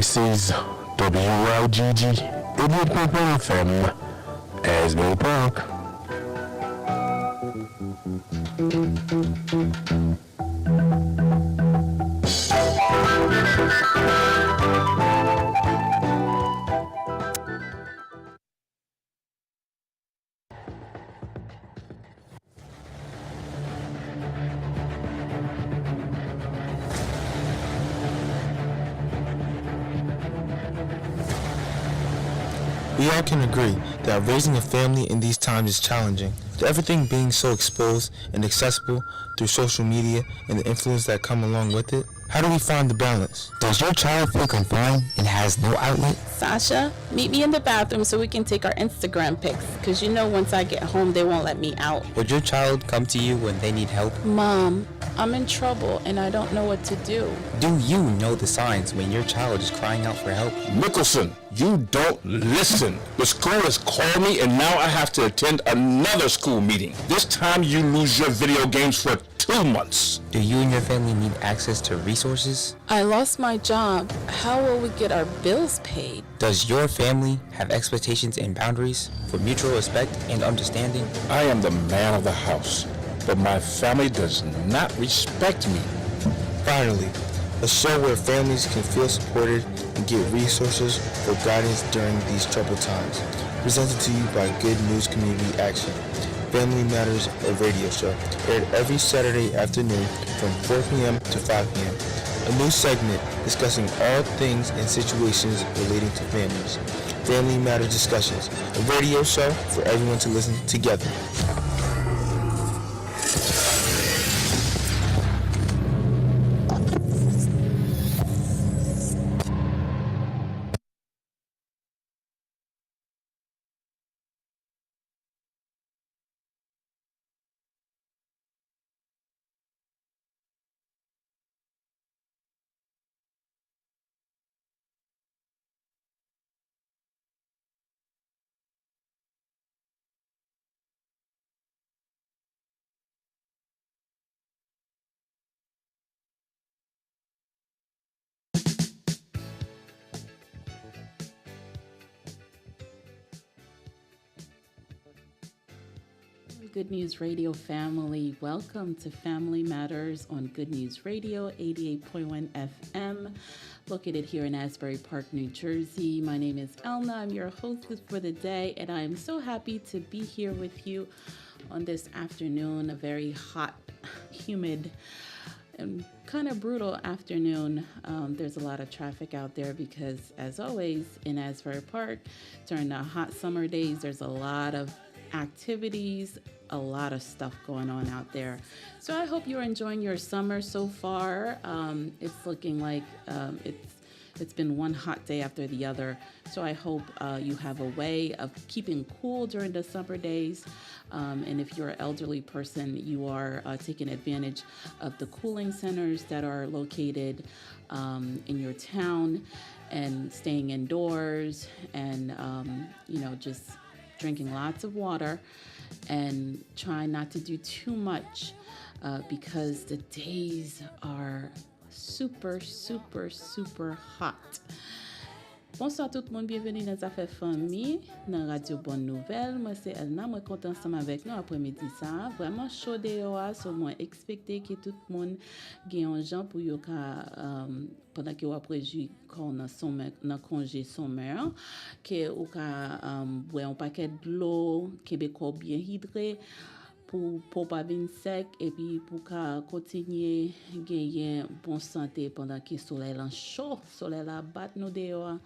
This is WLGG 88.1 FM, Asbury Park. We all can agree that raising a family in these times is challenging, with everything being so exposed and accessible through social media and the influence that come along with it. How do we find the balance? Does your child feel confined and has no outlet? Sasha, meet me in the bathroom so we can take our Instagram pics, because you know once I get home they won't let me out. Would your child come to you when they need help? Mom, I'm in trouble and I don't know what to do. Do you know the signs when your child is crying out for help? Mickelson, you don't listen. The school has called me and now I have to attend another school meeting. This time you lose your video games for 2 months. Do you and your family need access to resources? I lost my job. How will we get our bills paid? Does your family have expectations and boundaries for mutual respect and understanding? I am the man of the house, but my family does not respect me. Finally, a show where families can feel supported and get resources for guidance during these troubled times. Presented to you by Good News Community Action. Family Matters, a radio show, aired every Saturday afternoon from 4 p.m. to 5 p.m. A new segment discussing all things and situations relating to families. Family Matters Discussions, a radio show for everyone to listen together. Good News Radio family, welcome to Family Matters on Good News Radio 88.1 FM, located here in Asbury Park, New Jersey. My name is Elna. I'm your hostess for the day, and I am so happy to be here with you on this afternoon, a very hot, humid, and kind of brutal afternoon. There's a lot of traffic out there because, as always, in Asbury Park, during the hot summer days, there's a lot of activities, a lot of stuff going on out there. So I hope you're enjoying your summer so far. It's looking like it's been one hot day after the other. So I hope you have a way of keeping cool during the summer days. And if you're an elderly person, you are taking advantage of the cooling centers that are located in your town and staying indoors and, just drinking lots of water and trying not to do too much because the days are super, super, super hot. Bonsoir tout le monde, bienvenue dans Affaires Famille, dans Radio Bonne Nouvelle. Moi c'est Elna, moi content ensemble avec nous après-midi ça. Vraiment chaud dehors, so moi expecter que tout le monde gagne un gens pour yo ka pendant que après jouer quand dans congé sommaire que ou ka boire un paquet de l'eau, québécois bien hydré pour pas venir sec et puis pour continuer gagner bonne santé pendant que le soleil est chaud, le soleil la bat nous dehors.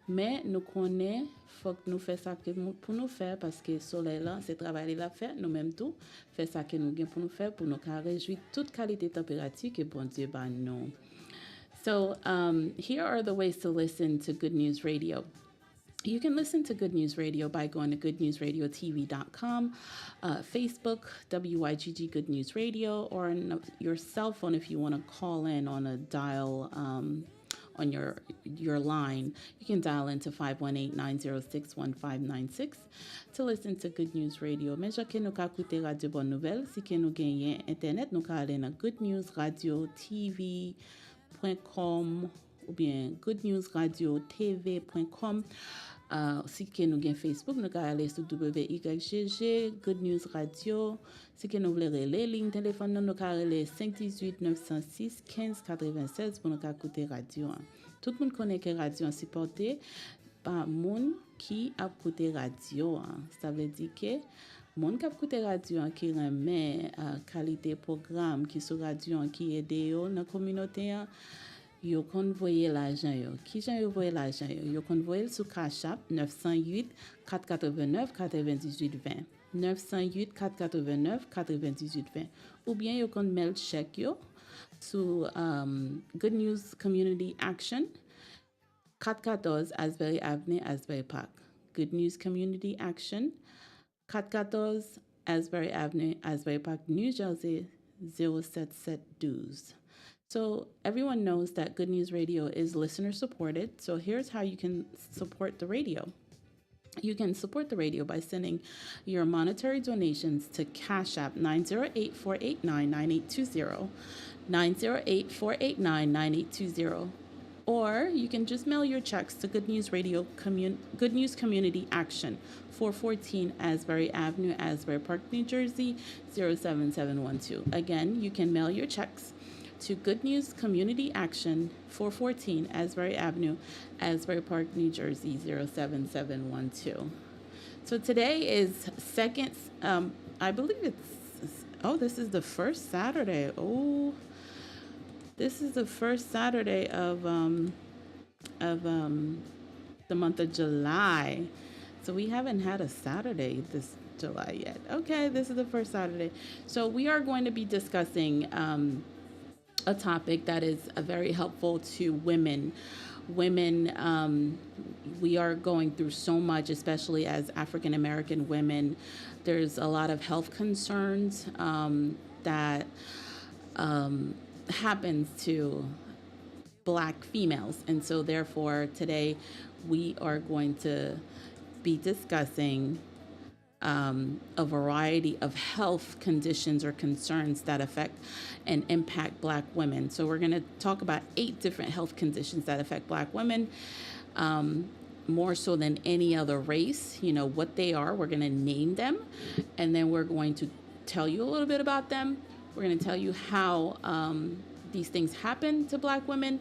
Mais nous connaissons, faut que nous fassions ça pour nous faire parce que le soleil là, c'est travail la fait, nous même tout, faire ça que nous gagnons pour nous faire pour nous réjouir toute qualité de température que bon Dieu bat nous. So, here are the ways to listen to Good News Radio. You can listen to Good News Radio by going to goodnewsradiotv.com, Facebook, WYGG Good News Radio, or on your cell phone if you want to call in on a dial on your line. You can dial into 518-906-1596 to listen to Good News Radio. Mais je nous ka écouter Radio Bonne Nouvelle, si que nous gagnons internet, nous ka aller na goodnewsradiotv.com ou bien goodnewsradiotv.com. Si que nous avons Facebook, nous allons aller sur WYGG, Good News Radio. Si que nous voulons les lignes téléphone, nous allons aller 518-906-1596 pour nous écouter radio. Tout le monde connaît que radio est supporté par monde qui a écouté radio. Ça veut dire que monde qui a écouté radio qui remet qualité programme qui sur radio qui aide dans la communauté. Yo convoyer l'argent yo. Qui j'en yo voyer l'argent yo? Yo convoyer sur Cash App 908 489 98 20. 908 489 98 20. Ou bien yo kon mail check yo sur Good News Community Action 414 Asbury Avenue, Asbury Park. Good News Community Action 414 Asbury Avenue, Asbury Park, New Jersey 07712. So everyone knows that Good News Radio is listener supported. So here's how you can support the radio. You can support the radio by sending your monetary donations to Cash App 908-489-9820, 908-489-9820. Or you can just mail your checks to Good News Radio, Good News Community Action, 414 Asbury Avenue, Asbury Park, New Jersey, 07712. Again, you can mail your checks to Good News Community Action, 414 Asbury Avenue, Asbury Park, New Jersey, 07712. So today is I believe this is the first Saturday. This is the first Saturday of the month of July. So we haven't had a Saturday this July yet. Okay, this is the first Saturday. So we are going to be discussing a topic that is very helpful to women. We are going through so much, especially as African American women. There's a lot of health concerns that happens to Black females. And so therefore today we are going to be discussing a variety of health conditions or concerns that affect and impact Black women. So we're going to talk about 8 different health conditions that affect Black women, more so than any other race. You know what they are. We're going to name them, and then we're going to tell you a little bit about them. We're going to tell you how these things happen to Black women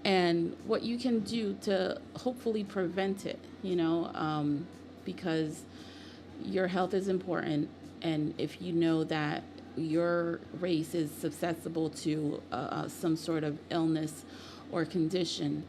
and what you can do to hopefully prevent it, because your health is important. And if you know that your race is susceptible to some sort of illness or condition,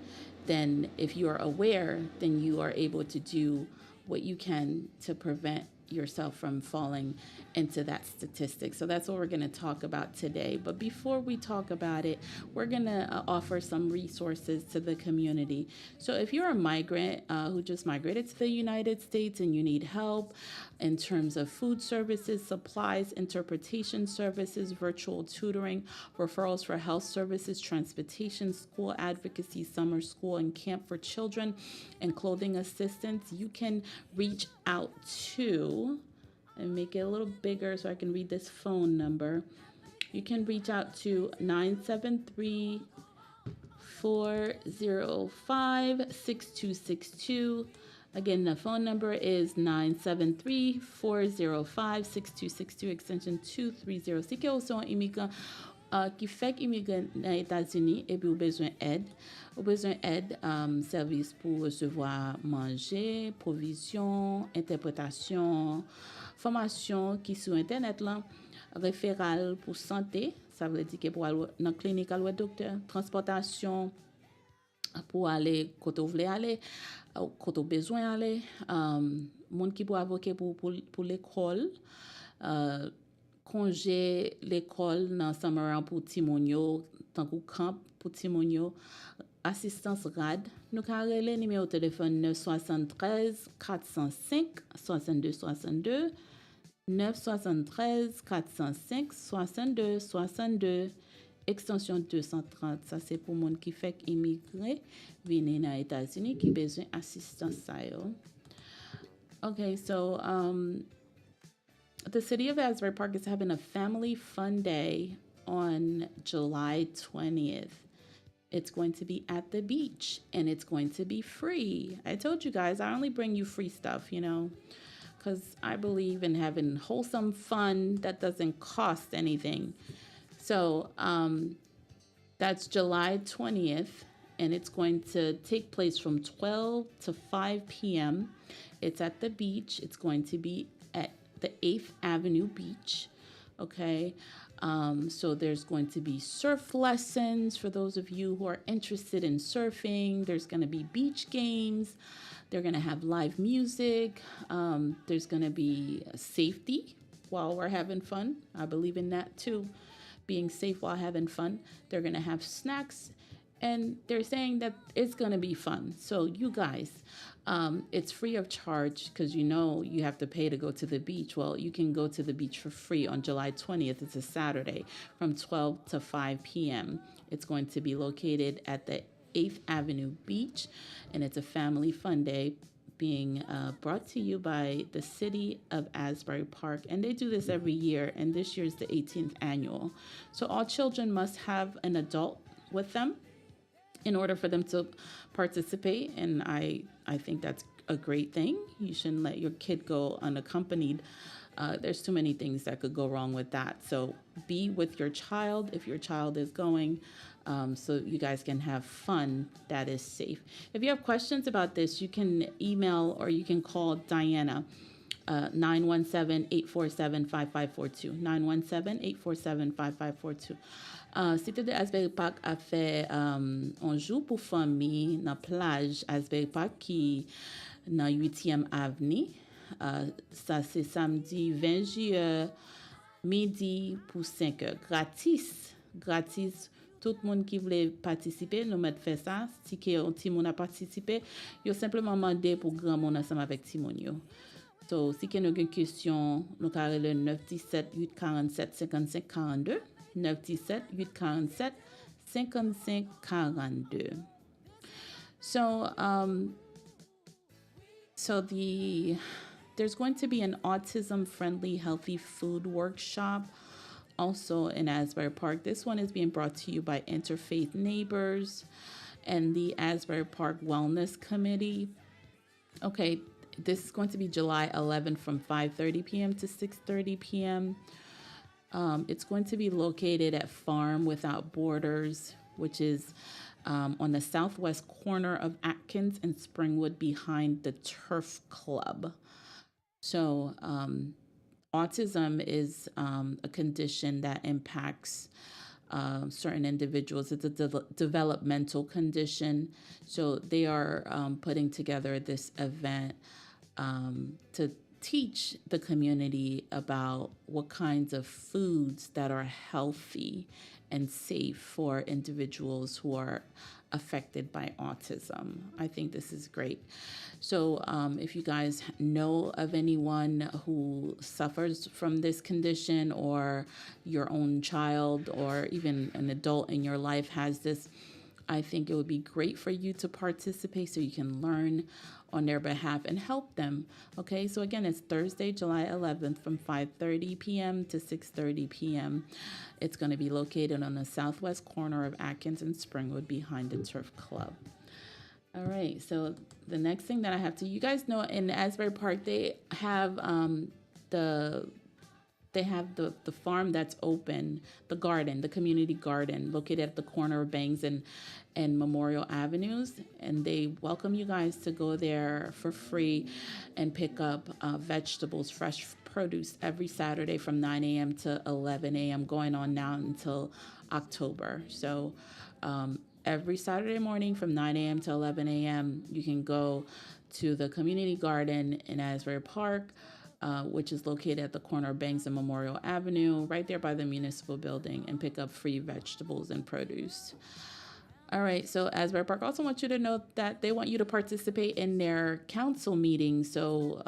then if you are aware, then you are able to do what you can to prevent yourself from falling into that statistic. So that's what we're going to talk about today. But before we talk about it, we're going to offer some resources to the community. So if you're a migrant who just migrated to the United States and you need help in terms of food services, supplies, interpretation services, virtual tutoring, referrals for health services, transportation, school advocacy, summer school and camp for children, and clothing assistance, you can reach out to, and make it a little bigger so I can read this phone number. You can reach out to 973-405-6262. Again, the phone number is 973-405-6262, extension 230. Si que vous êtes un immigrant qui fait immigrant dans les États-Unis et puis vous besoin d'aide, service pour recevoir manger, provision, interprétation, formation qui sur internet là, référal pour santé, ça veut dire que pour aller dans clinique aller docteur, transportation pour aller quand vous voulez aller, quand vous besoin aller, monde qui pour avocat pour l'école, congé l'école dans summer pour Timonio, tant que camp pour Timonio, assistance RAD, nous carré le numéro de téléphone 973 405 62 62, 973 405 62 62, extension 230. Ça c'est pour monde qui fait immigrer venir dans les États-Unis qui besoin assistance ça yo. Okay, so the city of Asbury Park is having a family fun day on July 20th. It's going to be at the beach and it's going to be free. I told you guys, I only bring you free stuff, because I believe in having wholesome fun that doesn't cost anything. So that's July 20th, and it's going to take place from 12 to 5 p.m. It's at the beach. It's going to be at the 8th Avenue Beach. Okay. So there's going to be surf lessons for those of you who are interested in surfing. There's going to be beach games. They're going to have live music. There's going to be safety while we're having fun. I believe in that too, being safe while having fun. They're going to have snacks, and they're saying that it's going to be fun. So you guys, it's free of charge because you have to pay to go to the beach. Well, you can go to the beach for free on July 20th. It's a Saturday from 12 to 5 p.m. It's going to be located at the 8th Avenue Beach, and it's a family fun day being brought to you by the city of Asbury Park. And they do this every year, and this year is the 18th annual. So all children must have an adult with them in order for them to participate. And I think that's a great thing. You shouldn't let your kid go unaccompanied. There's too many things that could go wrong with that. So be with your child if your child is going, so you guys can have fun that is safe. If you have questions about this, you can email or you can call Diana. 917-847-5542. 917-847-5542. Site de Asbury Park a fait un jour pour famille dans plage Asbury Park qui dans 8e avenue. Ça c'est samedi 20 juillet midi pour 5 heures. Gratis. Tout le monde qui voulait participer, nous mettons fait ça. Si un petit monde a participé, il a simplement demandé pour grand monde ensemble avec petit monde. So, si vous avez une question, nous avons le 917-847-5542. 917-847-5542. So there's going to be an autism-friendly healthy food workshop also in Asbury Park. This one is being brought to you by Interfaith Neighbors and the Asbury Park Wellness Committee. Okay, this is going to be July 11th from 5:30 p.m. to 6:30 p.m. It's going to be located at Farm Without Borders, which is on the southwest corner of Atkins and Springwood behind the Turf Club. So autism is a condition that impacts certain individuals. It's a developmental condition. So they are putting together this event to teach the community about what kinds of foods that are healthy and safe for individuals who are affected by autism. I think this is great. So if you guys know of anyone who suffers from this condition, or your own child or even an adult in your life has this, I think it would be great for you to participate so you can learn on their behalf and help them. Okay, so again, it's Thursday, July 11th from 5:30 p.m. to 6:30 p.m. It's going to be located on the southwest corner of Atkins and Springwood behind the Turf Club. All right, so the next thing that I have to, you guys know in Asbury Park, they have the farm that's open, the garden, the community garden located at the corner of Bangs and Memorial Avenues. And they welcome you guys to go there for free and pick up vegetables, fresh produce every Saturday from 9 a.m. to 11 a.m. going on now until October. So every Saturday morning from 9 a.m. to 11 a.m. you can go to the community garden in Asbury Park, which is located at the corner of Banks and Memorial Avenue, right there by the municipal building, and pick up free vegetables and produce. All right, so Asbury Park also wants you to know that they want you to participate in their council meeting. So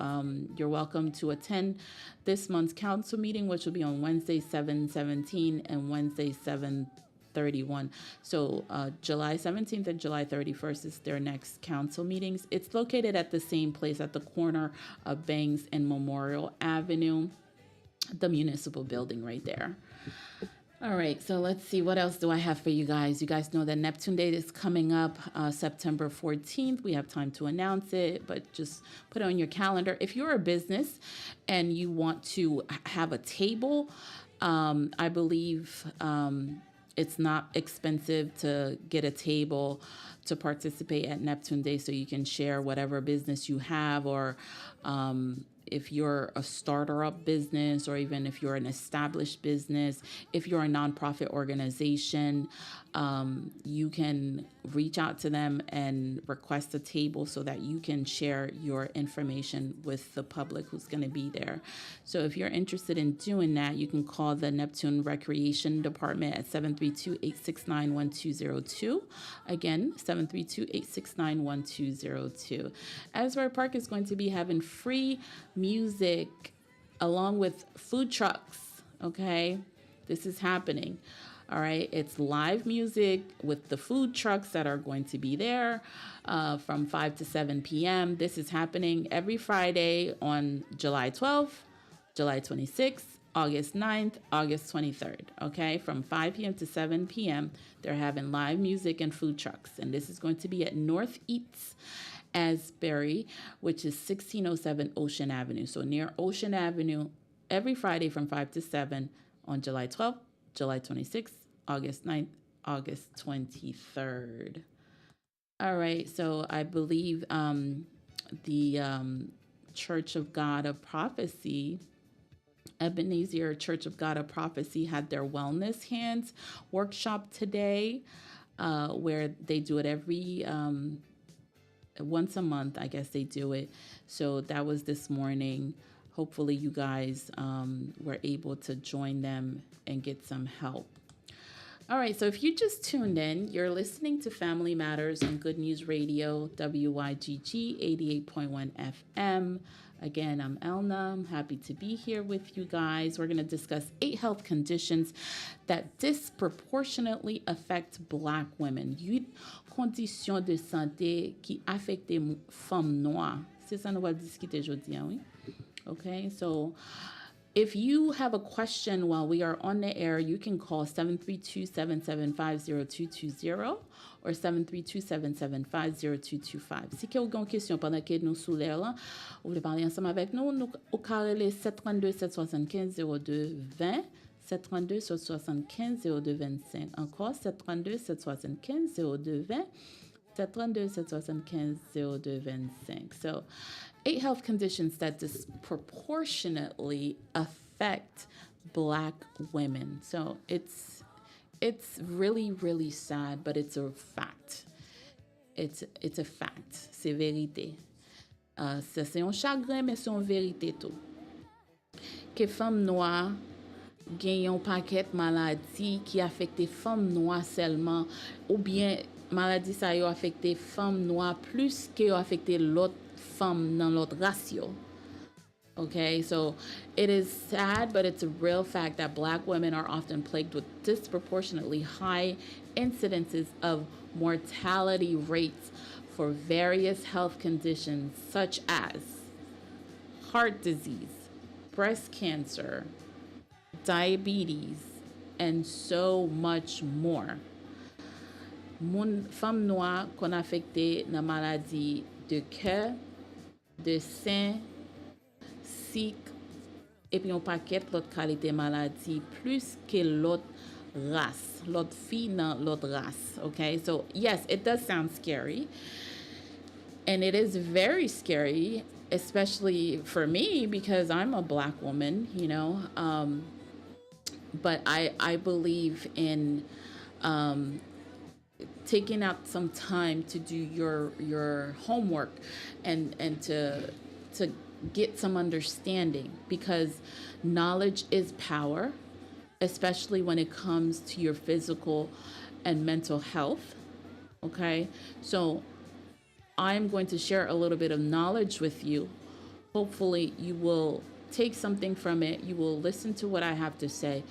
you're welcome to attend this month's council meeting, which will be on Wednesday, 7/17 and Wednesday, 7/31. So July 17th and July 31st is their next council meetings. It's located at the same place at the corner of Bangs and Memorial Avenue, the municipal building right there. All right, so let's see, what else do I have for you guys? You guys know that Neptune Day is coming up September 14th. We have time to announce it, but just put it on your calendar. If you're a business and you want to have a table, I believe it's not expensive to get a table to participate at Neptune Day, so you can share whatever business you have, or if you're a starter up business, or even if you're an established business, if you're a nonprofit organization, you can reach out to them and request a table so that you can share your information with the public who's going to be there. So if you're interested in doing that, you can call the Neptune Recreation Department at 732-869-1202. Again, 732-869-1202. Asbury Park is going to be having free music along with food trucks. Okay, this is happening. All right, it's live music with the food trucks that are going to be there from 5 to 7 p.m. This is happening every Friday on July 12th, July 26th, August 9th, August 23rd. Okay, from 5 p.m. to 7 p.m. they're having live music and food trucks, and this is going to be at North Eats Asbury, which is 1607 Ocean Avenue. So near Ocean Avenue, every Friday from 5 to 7 on July 12th, July 26th, August 9th, August 23rd. All right, so I believe the Church of God of Prophecy, Ebenezer Church of God of Prophecy, had their Wellness Hands workshop today, where they do it every once a month, I guess they do it. So that was this morning. Hopefully you guys were able to join them and get some help. All right, so if you just tuned in, you're listening to Family Matters on Good News Radio, WYGG 88.1 FM. Again, I'm Elna. I'm happy to be here with you guys. We're going to discuss 8 health conditions that disproportionately affect Black women. 8 conditions de santé qui affectent femmes noires. C'est ça nous va discuter aujourd'hui, oui? Okay, so if you have a question while we are on the air, you can call 732-775-0220 or 732-775-0225. Si vous avez une question pendant que nous sous l'air là, vous voulez parler ensemble avec nous, au carré 732-775-0220, 732-775-0225. Encore 732-775-0220, 732-775-0225. So 8 health conditions that disproportionately affect Black women. So it's really, really sad, but it's a fact. It's a fact. C'est vérité. C'est un chagrin, mais c'est une vérité tout. Que femmes noires gagnent un paquet de maladies qui affectent femmes noires seulement, ou bien maladie ça a affecté femmes noires plus que affecté l'autre femme dans l'autre ratio. Okay, so it is sad, but it's a real fact that Black women are often plagued with disproportionately high incidences of mortality rates for various health conditions such as heart disease, breast cancer, diabetes, and so much more. Mon femme noire qu'on affecté dans maladie de cœur, de sein, cycle, et puis on paquet l'autre qualité maladie plus que l'autre race, l'autre fille dans l'autre race. Okay, so yes, it does sound scary, and it is very scary, especially for me because I'm a Black woman, you know. But I believe in taking out some time to do your homework and to get some understanding, because knowledge is power, especially when it comes to your physical and mental health. Okay, so I'm going to share a little bit of knowledge with you. Hopefully you will take something from it. You will listen to what I have to say,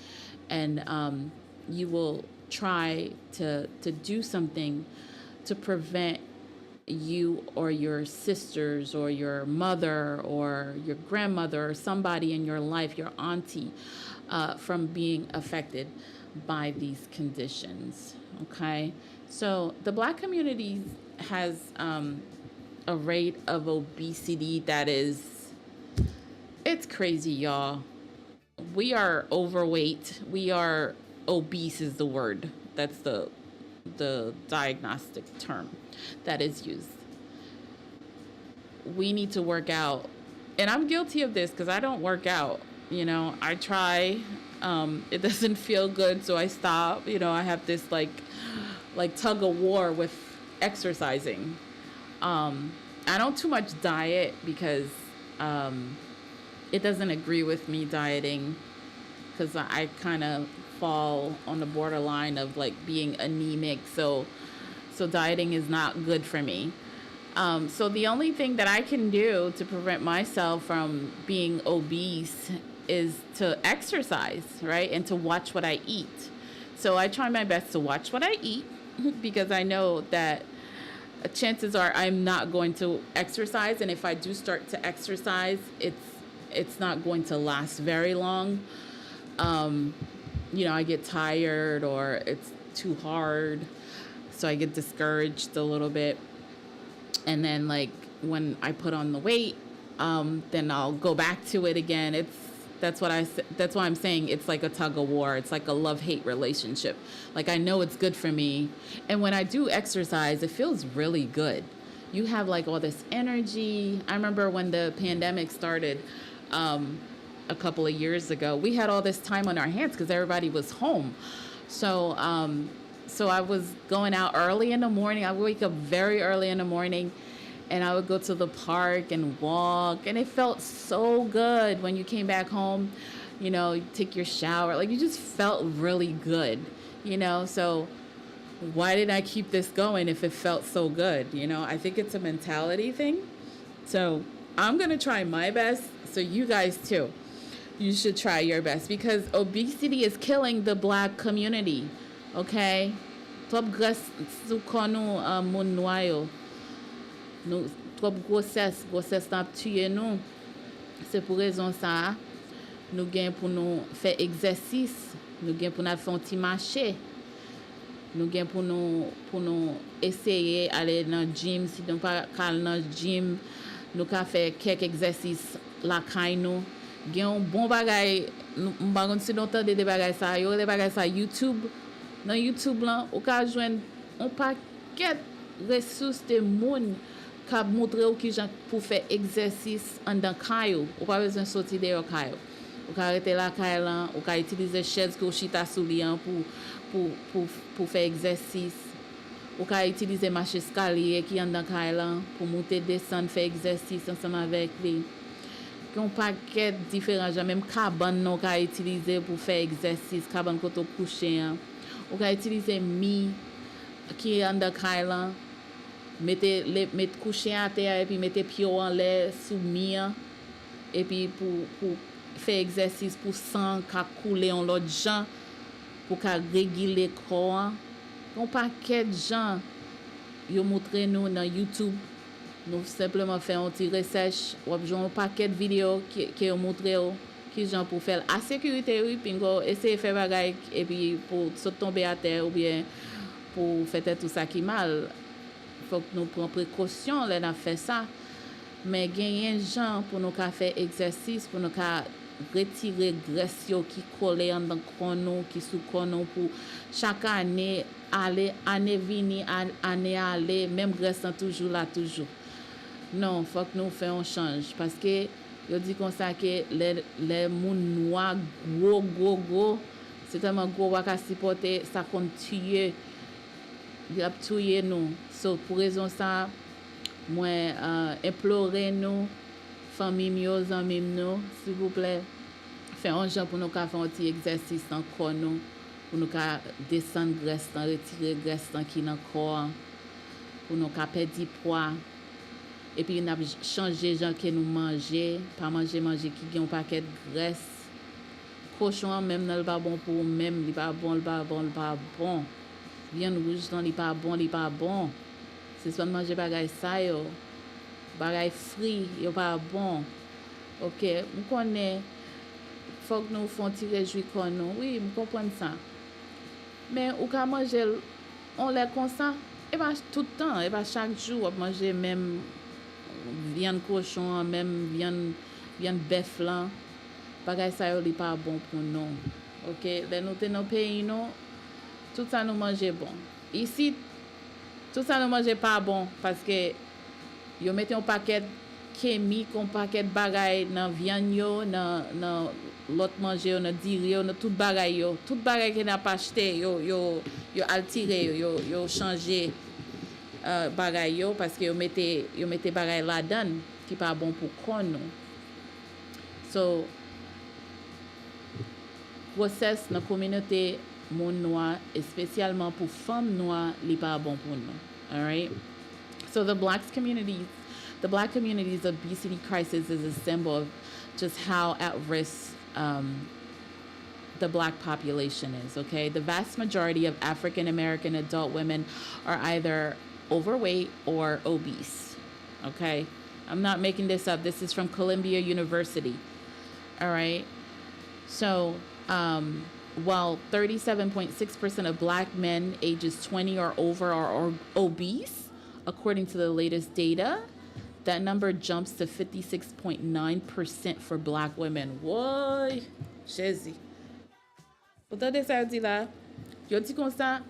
and you will try to do something to prevent you or your sisters or your mother or your grandmother or somebody in your life, your auntie, from being affected by these conditions. Okay, so the Black community has a rate of obesity that is, it's crazy, y'all. We are overweight. We are obese is the word. That's the diagnostic term that is used. We need to work out. And I'm guilty of this because I don't work out. I try. It doesn't feel good, so I stop. I have this like tug of war with exercising. I don't too much diet because it doesn't agree with me dieting, because I kind of fall on the borderline of like being anemic. So dieting is not good for me. So the only thing that I can do to prevent myself from being obese is to exercise, right? And to watch what I eat. So I try my best to watch what I eat because I know that chances are I'm not going to exercise. And if I do start to exercise, it's not going to last very long. I get tired or it's too hard. So I get discouraged a little bit. And then like when I put on the weight, then I'll go back to it again. That's why I'm saying it's like a tug of war. It's like a love-hate relationship. Like I know it's good for me. And when I do exercise, it feels really good. You have like all this energy. I remember when the pandemic started, a couple of years ago, we had all this time on our hands because everybody was home. So I was going out early in the morning. I would wake up very early in the morning and I would go to the park and walk. And it felt so good when you came back home, you take your shower. Like you just felt really good, So why did I keep this going if it felt so good? I think it's a mentality thing. So I'm going to try my best. So you guys too. You should try your best because obesity is killing the Black community. Okay? Trop gras sou konou moun noy yo. Nou trop grossesse n'a tué nous. C'est pour raison ça nous gen pour nous faire exercice, nous gen pour nous faire un petit marché. Nous gen pour nous essayer aller dans gym si nous pas kal dans gym, nous ka faire quelques exercices la kay nous. Gen un bon bagay, m'bagon si nous tande des bagay ça YouTube. Dans YouTube là, ou ka joindre un paquet ressources de monde qui montre ou qui gens pour faire exercice en dans caillou. Ou pas besoin sortir dehors caillou. Ou ka rester la caillou là, ou ka utiliser chaise que chita sous li pour faire exercice. Ou ka utiliser marche escalier qui en dans caillou là pour monter descendre faire exercice ensemble avec lui. Un paquet différent, même cabane non ka utiliser pour faire exercice, cabane koto coucher. Ou ka utiliser mi qui est en dans caillou là. Mettez coucher à terre et puis mettez pied en l'air sous mien et puis pour faire exercice pour sang qu'a couler en l'autre gens pour qu'a réguler corps. Un paquet de gens yo montre nous dans YouTube. Nous simplement faire un petit recherche ou un paquet de vidéos qui ont montré qui gens pour faire la sécurité oui puis essayer faire bagaille et puis pour se tomber à terre ou bien pour faire tout ça qui mal. Faut que nous prenions précaution là faire ça, mais gagner gens pour nous faire exercice pour nous retirer graisse qui coller dans nous qui sous nous pour chaque année aller année venir année aller même graisse toujours là toujours. Non, faut que nous fassions un change parce que je dis comme ça que les moun noirs gros c'est tellement gros qu'à supporter ça continue il a tué nous. So, pour raison ça, moi implorer nous famille mieux amis nous s'il vous plaît faire un genre pour nous faire un petit exercice dans corps nous pour nous descendre graisse retirer graisse qui dans corps pour nous perdre du poids et puis on a changé gens que nous manger pas manger qui ont un paquet de graisse cochon même non pas bon pour même il pas bon viande rouge dans il pas bon Se son manje bagay sa yo, bagay fri, yo pa bon. Ok, m konnen, fok nou fon ti rejwi kon nou. Oui, m kompren sa. Men ou ka manje on lè kon sa, e pa tout temps, e pa chaque jour wap manje même viande cochon, même viande bœuf lan. Bagay sa yo li pa bon pou nou. Ok, lè nou te nou peyi nou, tout sa nou manje bon. Ici, tout sa nou manje pa bon, paske yo mette yon paket kémik, yon paket bagay nan viande yo, nan lot manje yo, nan diri yo, nan tout bagay yo. Tout bagay ki nan pa achete, yo altire yo chanje bagay yo, paske yo mette bagay la dan, ki pa bon pou kon nou. So, grossesse dans la communauté moun noir, spécialement pour femmes noires, li pas bon pour nous. All right? So the black community's obesity crisis is a symbol of just how at risk the black population is, okay? The vast majority of African American adult women are either overweight or obese, okay? I'm not making this up. This is from Columbia University, all right? So, while 37.6% of black men ages 20 or over are obese, according to the latest data, that number jumps to 56.9% for black women. Woy, Jésus. Pourtant, de ça dit là, yo dit comme ça,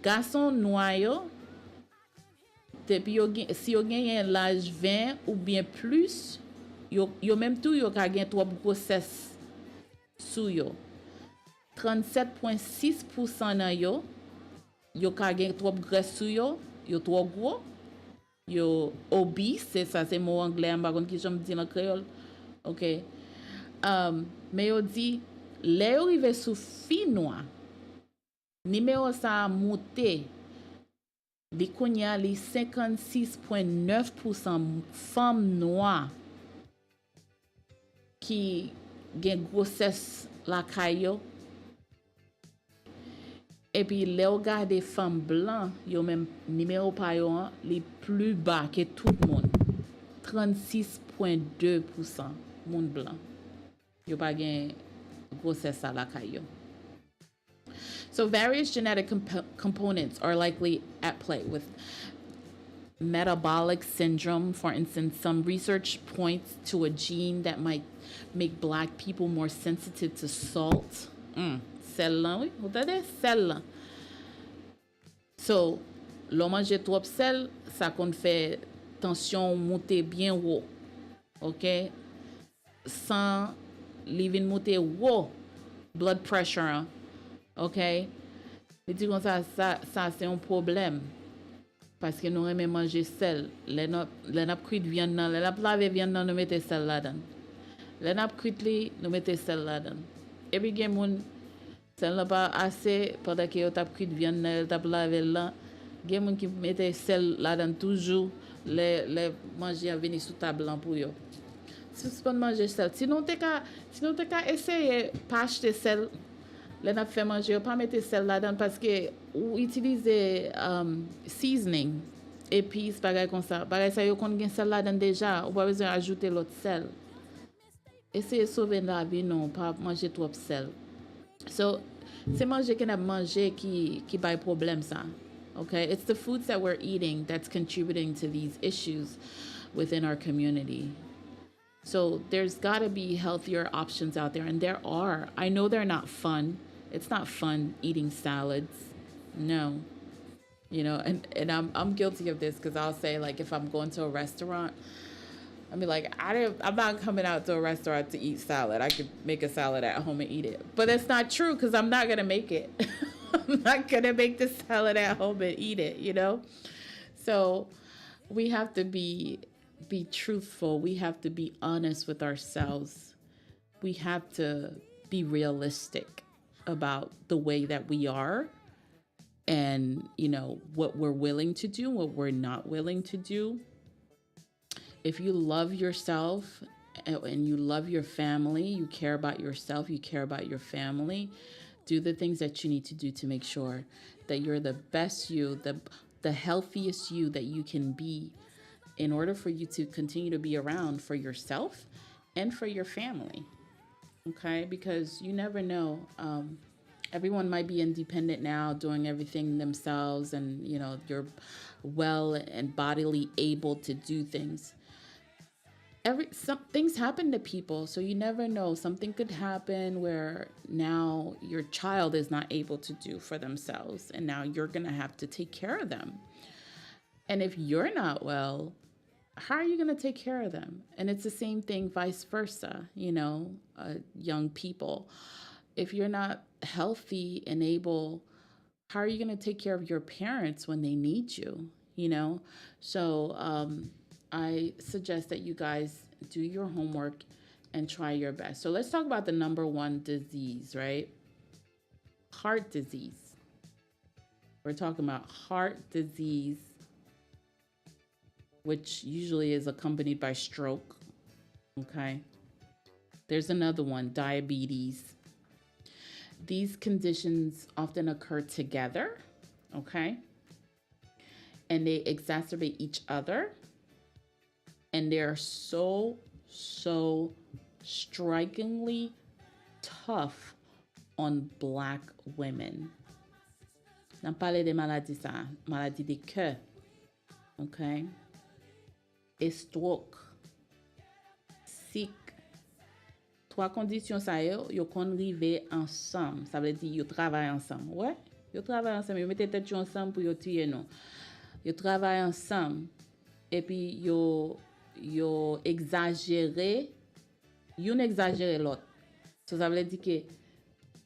garçon noir yo, depuis si yo gagne l'âge 20 ou bien plus, yo même tout yo ka gen trop grossesse sou yo. 37.6% nan yo ka gen trop graisse sou yo trop gros, yo obese, c'est mot anglais, m'pa kon ki j'aime dire en créole. OK. Mais yo dit le yo rive sou fi noir. Numéro ça monté. Li konya li 56.9% femmes noires qui gen grossesse la kayo. Et puis les regards des femmes blancs, yo même numéro pa yo li plus bas que tout le monde. 36.2% monde blanc. Yo pa gen grossesse la kayo. So various genetic components are likely at play with metabolic syndrome. For instance, some research points to a gene that might make black people more sensitive to salt. Celle-là, oui, vous avez celle-là. So, l'on mange trop sel, ça qu'on fait tension monter bien haut. OK? Sans living monter haut, blood pressure, hein? OK? Et dit comme ça c'est un problème. Parce que nous aimons manger sel. Les n'a cuit viande dans, les n'a lavé viande dans, nous mettons sel là-dedans. Les n'a cuit nous mettons sel là-dedans. Et puis gen moun sel n'a pas assez pendant que yo tap cuit viande dans, tap lavé là. Gen moun qui mette sel là-dedans toujours les manger à venir sous table pour yo. Si vous pas manger sel, sinon t'es qu'à essayer pas acheter sel. Les n'a fait manger, pas mettre sel là-dedans parce que ou utiliser seasoning, épices, bagay comme ça. Bagay ça yo kon gen sel là-dedans déjà, ou pas besoin ajouter l'autre sel. Essayez sauver la vie non, pas manger trop sel. So, c'est manger qu'on a mangé qui bay problème ça. Okay? It's the foods that we're eating that's contributing to these issues within our community. So there's got to be healthier options out there, and there are. I know they're not fun. It's not fun eating salads. No. You know, and I'm guilty of this because I'll say, like, if I'm going to a restaurant, I'll be like, I'm not coming out to a restaurant to eat salad. I could make a salad at home and eat it. But that's not true because I'm not going to make it. I'm not going to make the salad at home and eat it, you know? So we have to be truthful. We have to be honest with ourselves. We have to be realistic about the way that we are and, you know, what we're willing to do, what we're not willing to do. If you love yourself and you love your family, you care about yourself, you care about your family, do the things that you need to do to make sure that you're the best you, the healthiest you that you can be in order for you to continue to be around for yourself and for your family. Okay, because you never know. Everyone might be independent now, doing everything themselves, and you're well and bodily able to do things. Some things happen to people, so you never know. Something could happen where now your child is not able to do for themselves, and now you're gonna have to take care of them. And if you're not well, how are you going to take care of them? And it's the same thing vice versa, young people. If you're not healthy and able, how are you going to take care of your parents when they need you, So I suggest that you guys do your homework and try your best. So let's talk about the number one disease, right? Heart disease. We're talking about heart disease, which usually is accompanied by stroke. Okay. There's another one, diabetes. These conditions often occur together. Okay. And they exacerbate each other. And they're so strikingly tough on Black women. On parle de maladies, ça, maladie de cœur. Okay. Et stroke, sick. Trois conditions ça yo kon rive ensemble. Ça veut dire yo travaillent ensemble. Ouais, yo travaillent ensemble. Yo mette tête ensemble pour yo tuer non. Yo travaillent ensemble. Et puis yo exagéré. Yon exagéré l'autre. So ça veut dire que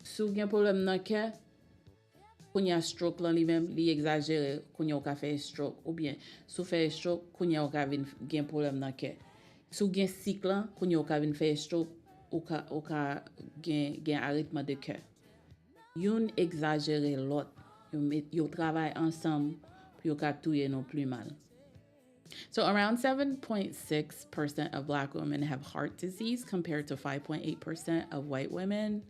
si vous avez un problème dans le cœur, quand il y a stroke là lui-même, il exagère quand il y a fait stroke, ou bien si vous faites stroke quand il y a un problème dans le cœur. Si vous avez un cycle là, quand il y a fait stroke, ou un rythme de cœur. Yon exagère l'autre. Yon travaille ensemble pour yon touyer non plus mal. So around 7.6% of Black women have heart disease compared to 5.8% of white women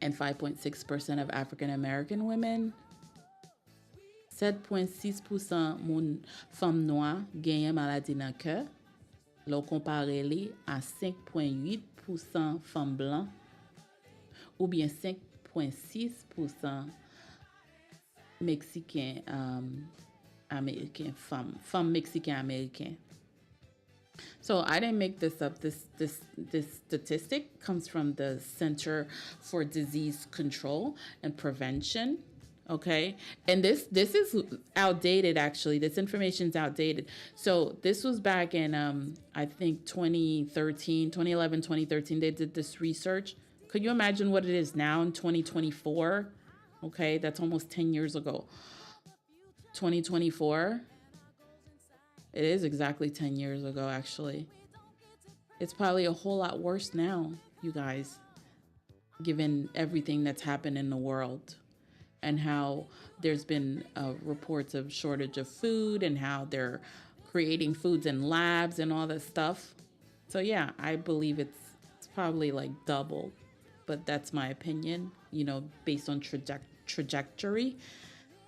and 5.6% of African American women. 7.6% moun femme noire gagne maladie dans cœur. L'on compare li à 5.8% femme blanc ou bien 5.6% mexicain American femme mexicain American. So I didn't make this up. This statistic comes from the Center for Disease Control and Prevention. Okay. And this is outdated, actually. This information is outdated. So this was back in, I think 2011, 2013, they did this research. Could you imagine what it is now in 2024? Okay. That's almost 10 years ago. 2024. It is exactly 10 years ago, actually. It's probably a whole lot worse now, you guys, given everything that's happened in the world and how there's been reports of shortage of food and how they're creating foods in labs and all that stuff. So yeah, I believe it's probably like double, but that's my opinion, based on trajectory.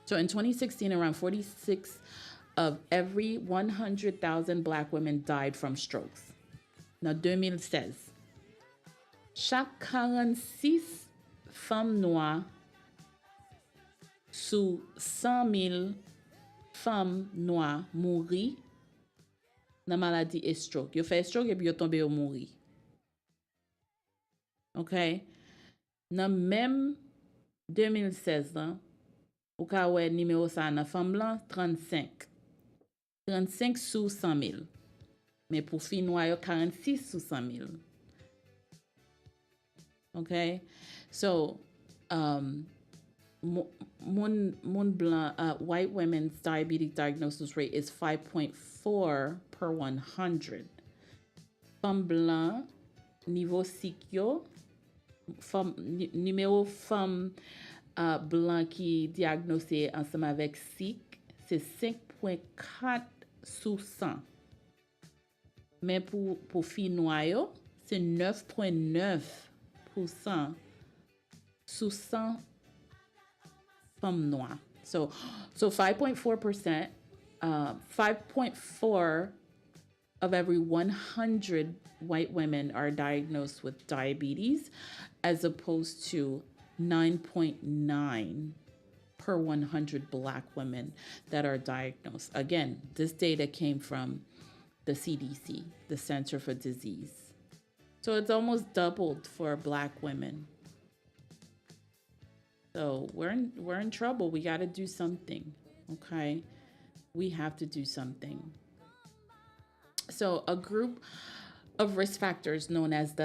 So in 2016, around 46 of every 100,000 Black women died from strokes. Now, 2016, chaque 46 femmes noires sous 100,000 femmes noires mourir dans maladie et stroke. Yo fait stroke et puis yo tombe yo mourir. OK? Dans même 2016 là, ou ka wè numéro ça dans femme blanc 35. 35 sous 100,000. Mais pour filles noires, 46 sous 100,000. Okay? So, white women's diabetic diagnosis rate is 5.4 per 100. Femme blanc, niveau sikyo, numéro femme blanc qui diagnosé ensemble avec SIC, c'est 5.4 sous 100. Mais pour filles noires, c'est 9.9% sous 100 femmes noires. So 5.4%, 5.4 of every 100 white women are diagnosed with diabetes, as opposed to 9.9 per 100 black women that are diagnosed. Again, this data came from the CDC, the Center for Disease. So it's almost doubled for black women. So we're in trouble. We got to do something. Okay? We have to do something. So a group of risk factors known as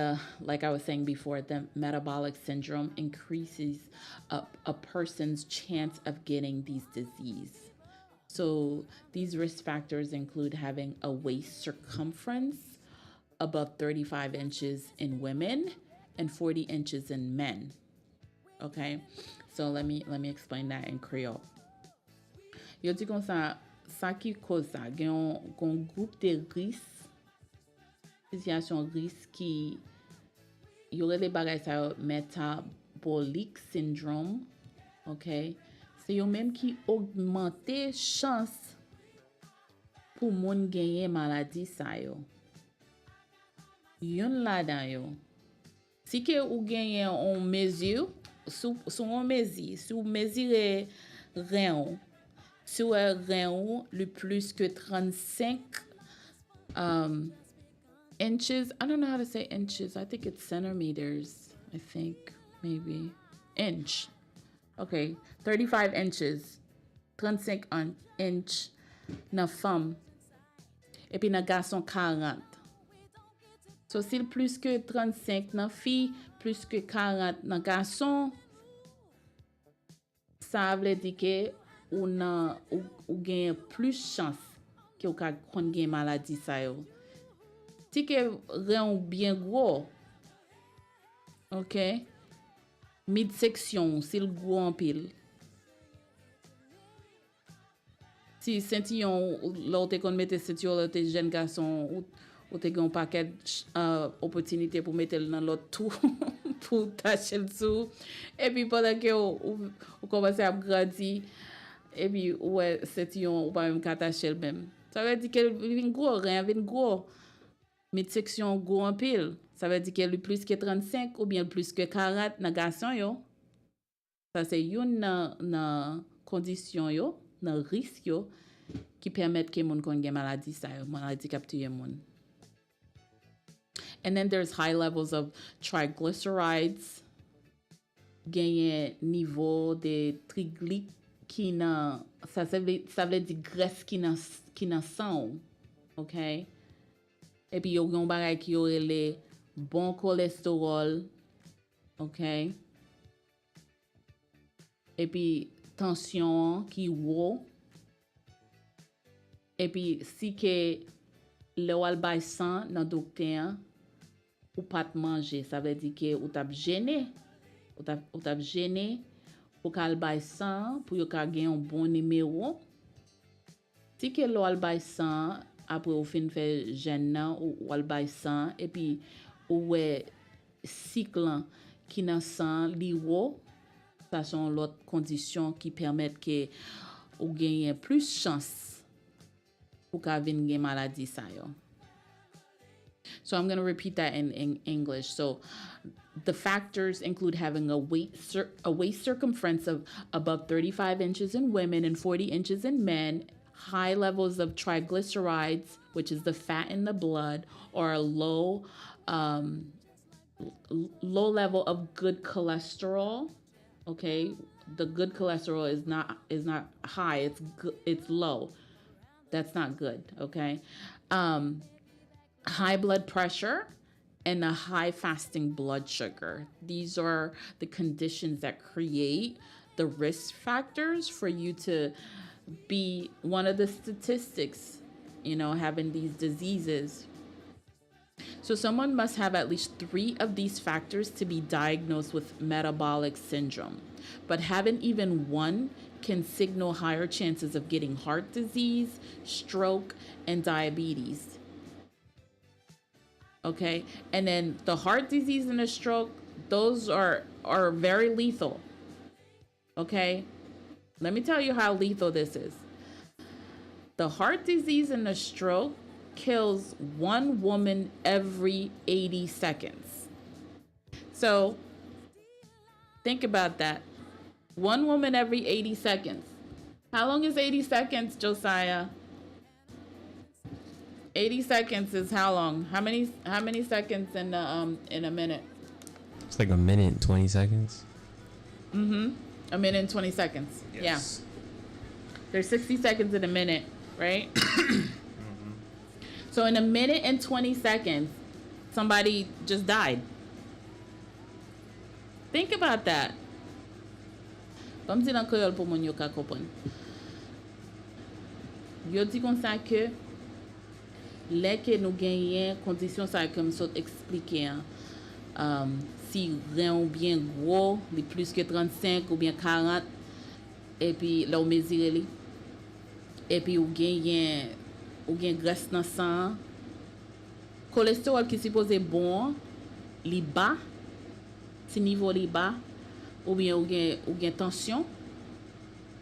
like I was saying before, the metabolic syndrome increases a person's chance of getting these disease. So these risk factors include having a waist circumference above 35 inches in women and 40 inches in men. Okay, so let me explain that in Creole. Yo di kon sa ki cause ça, gen yon groupe de risque, situation risque qui yore le bagay sa metabolic syndrome, ok? C'est yo même qui augmente chance pour moun genye maladie sa yo. Yon la dan yo. Si ke ou genye on mesure, sou on mesure, sou mesure rein, sou rein le plus que 35 inches. I don't know how to say inches. I think it's centimeters. I think maybe inch. Okay, 35 inches. 35 inch na femme. Et puis na garçon 40. So si plus que 35 nan fille, plus que 40 nan garçon, ça veut dire que ou gagne plus chance que ou ka kon gen maladie sa yo. Si que rein bien gros, OK? Midsection, si le gros en pile. Si sentillon, l'autre kon mette sentillon, l'autre jeune garçon, ou te gen un paquet opportunité pour mettre dans l'autre tout pour tâcher le sous, et puis pendant que ou commence à grandir, et puis ouais c'est ou pas même tâcher le même, ça veut dire qu'elle vient gros, rien vient gros, midsection gros en pile, ça veut dire qu'elle plus que 35 ou bien plus que 40 dans garçon yo. Ça c'est une na condition yo, na risque yo qui permettent que moun kon gen maladie sa yo, maladie k'ap tuye moun. And then there's high levels of triglycerides, genye niveau de triglyc qui nan, ça veut dire graisse qui nan sang, ok? Et puis yo gen bagay ki yo rele bon cholestérol, ok? Et puis tension qui haut. Et puis si que le wal bay sang nan docteur ou pas te manger, ça veut dire que ou t'a gêné, ou t'a gêné pour qu'al bay sang pour yo ka gen un bon numéro. Si que lo al bay sang après ou fin fait gêne nan ou al bay sang et puis ou cycle qui nan sang li wo, ça sont l'autre condition qui permettent que ou gagne plus chance pour ka vin gen maladie sa yo. So I'm going to repeat that in English. So the factors include having a waist circumference of above 35 inches in women and 40 inches in men, high levels of triglycerides, which is the fat in the blood, or a low level of good cholesterol. Okay, the good cholesterol is not high. It's low. That's not good. Okay. High blood pressure and a high fasting blood sugar. These are the conditions that create the risk factors for you to be one of the statistics, having these diseases. So someone must have at least 3 of these factors to be diagnosed with metabolic syndrome. But having even one can signal higher chances of getting heart disease, stroke, and diabetes. Okay, and then the heart disease and the stroke, those are very lethal. Okay, Let me tell you how lethal this is. The heart disease and the stroke kills one woman every 80 seconds. So think about that. One woman every 80 seconds. How long is 80 seconds, Josiah? 80 seconds is how long? How many seconds in a minute? It's like a minute and 20 seconds. A minute and 20 seconds. Yes. Yeah. There's 60 seconds in a minute, right? So in a minute and 20 seconds, somebody just died. Think about that. Comme si dans créole pour moun yo ka kompren. Yo di kon sa ke lè ke nou genyen kondisyon sa comme sot explike si ren ou bien gros, li plus que 35 ou bien 40 et puis là ou mesure li et puis ou gen graisse nan sang, cholestérol qui supposé bon li bas, si niveau li bas, ou bien ou gen tension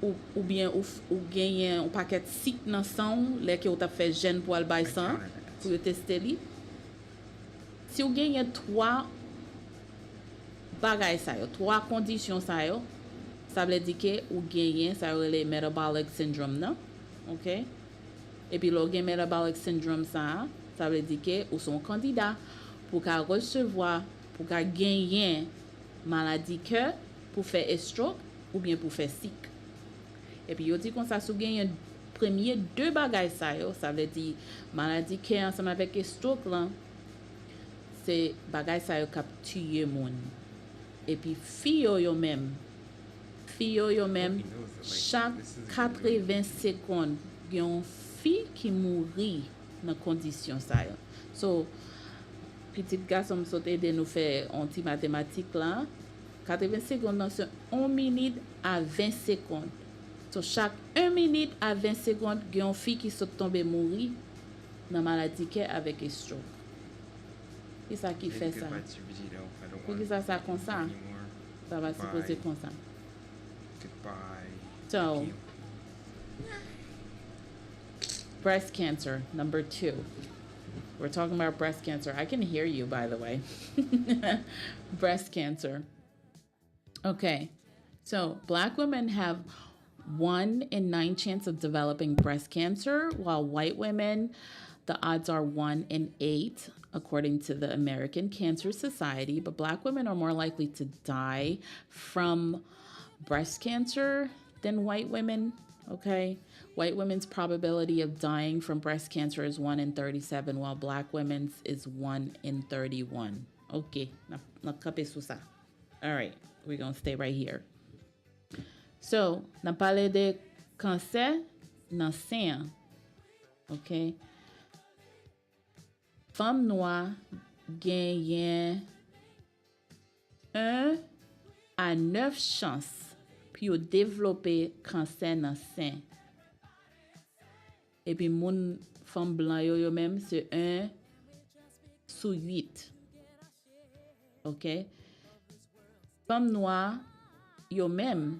ou bien ou gen un paquet sik nan sang lè ke ou t'a fait gène pour al bay sang pour yo tester li. Si ou gen 3 bagay sa yo, 3 conditions sa yo, ça veut dire que ou gen ça le metabolic syndrome nan, OK? Et puis le metabolic syndrome ça veut dire que ou son candidat pour qu'à recevoir, pour qu'à gagner maladie cœur, pour faire stroke ou bien pour faire sick. Et puis yo dit comme ça sou gagne premier 2 bagay ça yo, ça veut dire maladie cœur ensemble avec stroke là, c'est bagay ça yo k'ap tuer moun. Et puis fille yo même chaque 80 secondes yon fille qui mourit dans condition ça yo. So petit garçon sauté de nous faire anti mathématique là, 80 secondes c'est 1 minute à 20 secondes. So chaque 1 minute à 20 secondes yon fille qui saute tomber mourir dans maladie cœur avec stroke. Et ça qui fait ça. Pour ça comme ça. Ça va se poser comme ça. So, breast cancer, number 2. We're talking about breast cancer. I can hear you, by the way. Breast cancer. Okay. So, Black women have 1 in 9 chance of developing breast cancer, while white women, the odds are 1 in 8, according to the American Cancer Society. But Black women are more likely to die from breast cancer than white women, okay? White women's probability of dying from breast cancer is 1 in 37, while Black women's is 1 in 31. Okay, na kape sou sa. All right, we're going to stay right here. So, na pale de cancer nan sen, okay? Femme noire genyen 1 à 9 chances puis yo développer cancer nan sen. Et puis moun femme blanc yo même c'est 1 sur 8. OK? Femme noire yo même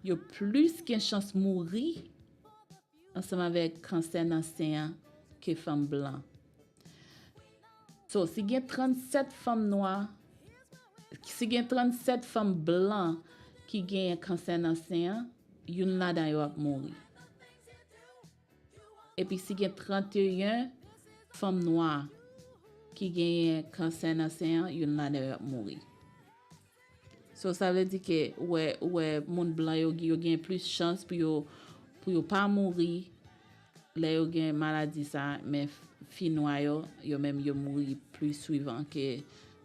yo plus gen chance mourir ensemble avec cancer nan sen que femme blanc. So, si gen 37 femmes noires, si gen 37 femmes blancs qui gen cancer nan sen, yon la dan yo ap mouri. Et puis si gen 31 femmes noires qui gen cancer nan sen, yon la dan yo ap mouri. So, ça veut dire que ouais moun blanc yo gen plus chance pour yo pas mourir là yo gen maladie ça, mais fi noir yo même yo mouri plus suivant que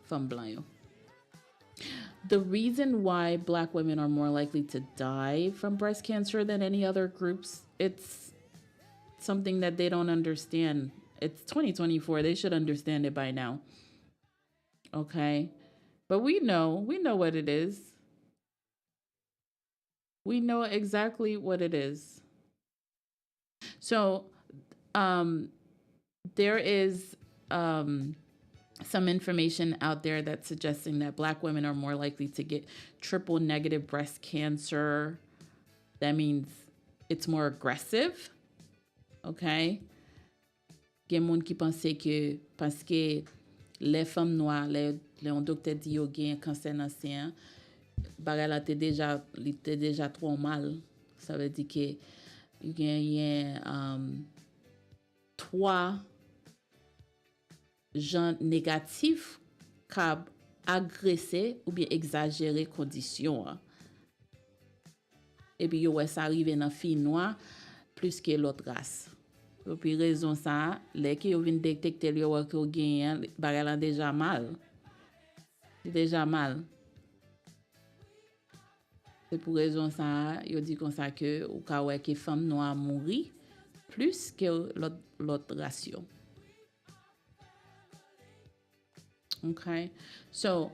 femme blanc yo. The reason why Black women are more likely to die from breast cancer than any other groups, it's something that they don't understand. It's 2024. They should understand it by now. Okay? But we know what it is. We know exactly what it is. So, there is some information out there that's suggesting that Black women are more likely to get triple negative breast cancer That means it's more aggressive. Okay? Gen moun ki pense que parce que les femmes noires, les on docteur dit yo gen cancer nan sein, bagay la te déjà trop mal. Ça veut dire que you gen trois gens négatifs qui agressé ou bien exagéré condition. Et puis yo ouais ça arrive dans fille noire plus que l'autre race. Et puis raison ça, les qui yo vinn détecter yo ouais que gen bagay la déjà mal. C'est déjà mal. C'est pour raison ça, yo dit comme ça que ou ka ouais que femme noire mourir plus que l'autre ratio. Okay, so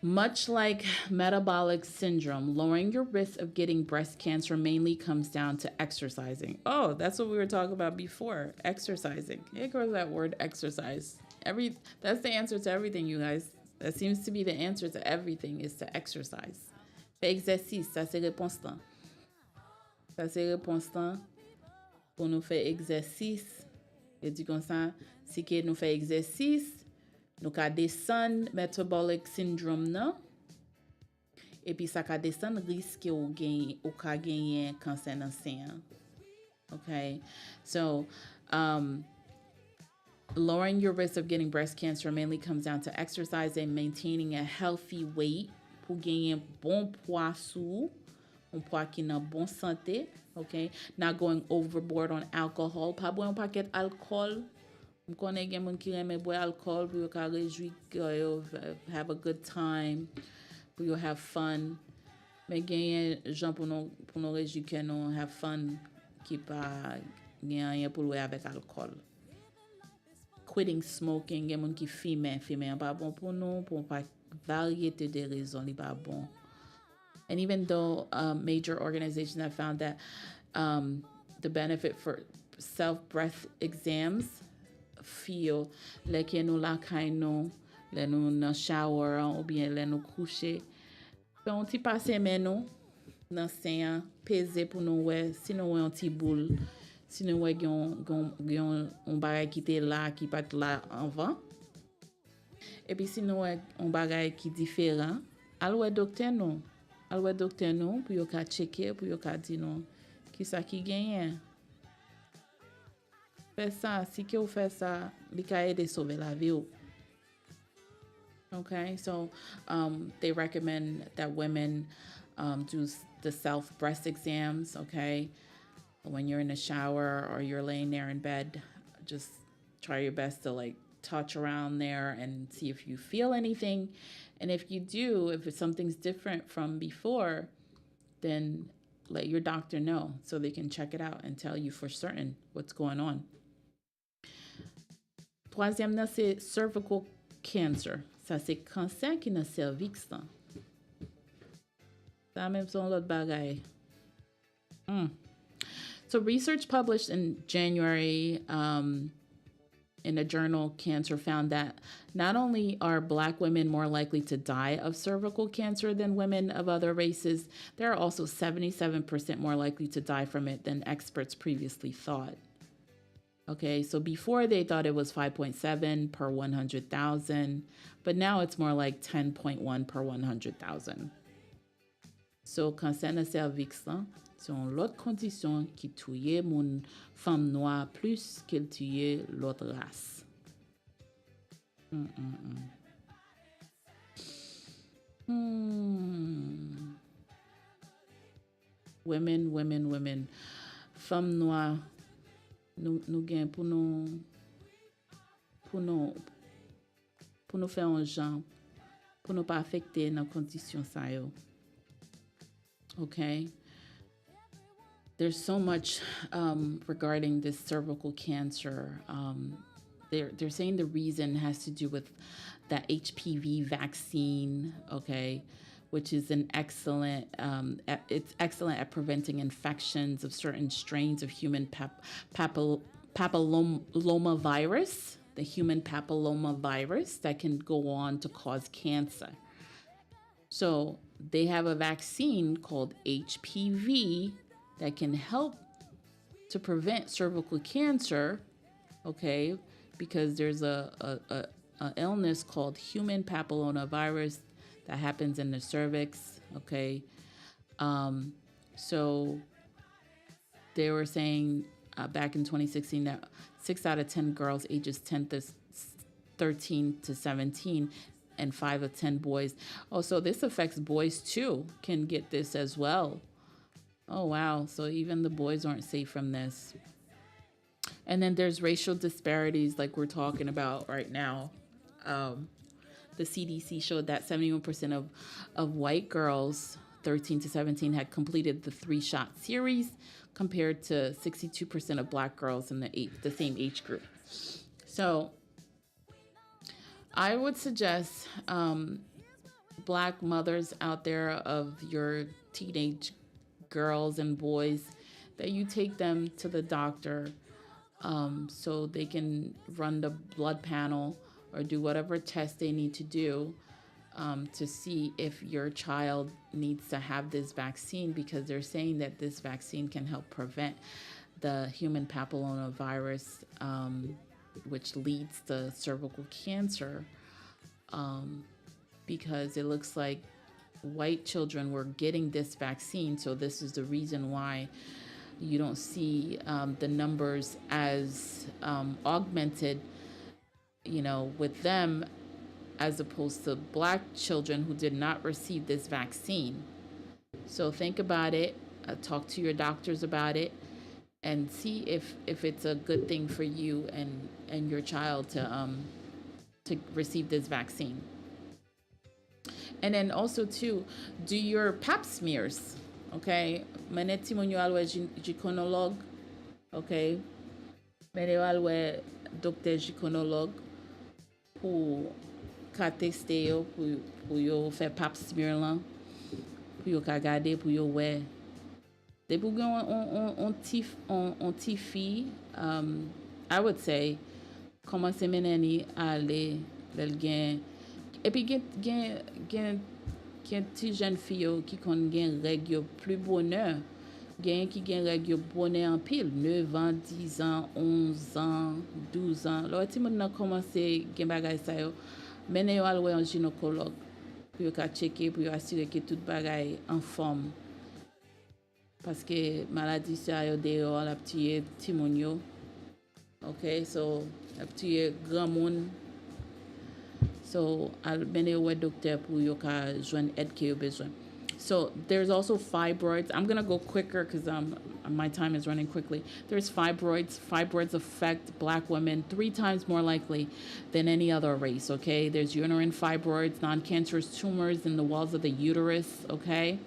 much like metabolic syndrome, lowering your risk of getting breast cancer mainly comes down to exercising. Oh, that's what we were talking about before, exercising. Here goes that word exercise. That's the answer to everything, you guys. That seems to be the answer to everything, is to exercise. Fait exercice, ça c'est réponse temps. Ça c'est réponse temps pour nous faire exercice. Et dit comme ça, si que nous fait exercice, nous ka descend metabolic syndrome nan, et puis ça ka descend risque ou ka gagner cancer nan sein. Okay, so lowering your risk of getting breast cancer mainly comes down to exercise and maintaining a healthy weight pour gagner bon poids sous, un poids qui nan bon santé. Okay, not going overboard on alcohol, pas boire un paquet d'alcool. Je connais des gens qui aiment boire alcool pour have a good time, pour have fun. Mais il y a des gens pour nous réjouir que nous have fun qui pas rien pour jouer avec alcool. Quitting smoking, il y a des gens qui fument pas bon pour nous, pour pas variété de raisons, il pas bon. And even though major organizations have found that the benefit for self-breath exams feel like nous la kaino, le nous na shower ou bien le nous coucher. Ben on ti passe menou dans sein peser pour nous ouais, sinon ouais un petit boule, sinon ouais gon on bagay qui était là qui pas là avant. Et puis sinon ouais on bagay qui différent. Alwe docteur non. Alwe docteur non pour yo ka checker pour yo ka di non qui ça qui gagne. Fais ça, si que vous faites ça, li ka aider sauver la vie. Okay, so they recommend that women do the self breast exams. Okay, when you're in the shower or you're laying there in bed, just try your best to like touch around there and see if you feel anything. And if you do, if something's different from before, then let your doctor know so they can check it out and tell you for certain what's going on. Troisième, c'est cervical cancer. Ça, c'est cancer qui dans cervix. Ça même son l'autre bagaille. So research published in January in a journal Cancer found that not only are Black women more likely to die of cervical cancer than women of other races, they're also 77% more likely to die from it than experts previously thought. Okay, so before they thought it was 5.7 per 100,000, but now it's more like 10.1 per 100,000. So, cancer na cervix, c'est une autre condition qui tue mon femme noire plus qu'elle tue l'autre race. Women. Femme noire, nous gagnons pour nous faire un genre, pour ne pas affecter nos conditions ça yo. Okay. There's so much regarding this cervical cancer. They're saying the reason has to do with the HPV vaccine, okay, which is an excellent, it's excellent at preventing infections of certain strains of human papilloma virus, the human papilloma virus that can go on to cause cancer. So they have a vaccine called HPV that can help to prevent cervical cancer, okay, because there's a illness called human papillomavirus that happens in the cervix, okay. So they were saying back in 2016 that 6 out of 10 girls ages 13 to 17 and 5 of 10 boys. Oh, so this affects boys too, can get this as well. Oh, wow. So even the boys aren't safe from this. And then there's racial disparities like we're talking about right now. The CDC showed that 71% of white girls 13 to 17 had completed the 3-shot series compared to 62% of black girls in the same age group. So I would suggest black mothers out there of your teenage girls and boys that you take them to the doctor so they can run the blood panel or do whatever test they need to do to see if your child needs to have this vaccine, because they're saying that this vaccine can help prevent the human papillomavirus, which leads to cervical cancer, because it looks like white children were getting this vaccine. So this is the reason why you don't see the numbers as augmented, with them, as opposed to black children who did not receive this vaccine. So think about it, talk to your doctors about it, and see if it's a good thing for you and your child to receive this vaccine. And then also too, do your pap smears, okay? Maneti mon yo alwe gynecolog, okay? Mene yo alwe docteur gynecolog pour ka teste yo, pour yo fè pap smear lan, pour yo ka gade, pour yo wè. De pou gen on ti fi, I would say, komanse meneni ale, lel gen, epi gen ti jen fi yo ki kon gen reg yo plus bonheur, gen ki gen reg yo bonheur en pile, 9 ans, 10 ans, 11 ans, 12 ans. Lo ti moun nan komanse gen bagay sa yo, mene yo alwe an gynecolog, pou yo ka cheke, pou yo asire ke tout bagay en forme. Paske maladi sa yo de yo la ptiye ti moun yo. Okay, so la ptiye gran moun. So al mene yo we docteur pou yo ka jwen ed ke yo bezwen. So there's also fibroids. I'm going to go quicker because my time is running quickly. There's fibroids. Fibroids affect black women 3 times more likely than any other race, okay? There's uterine fibroids, non-cancerous tumors in the walls of the uterus, okay?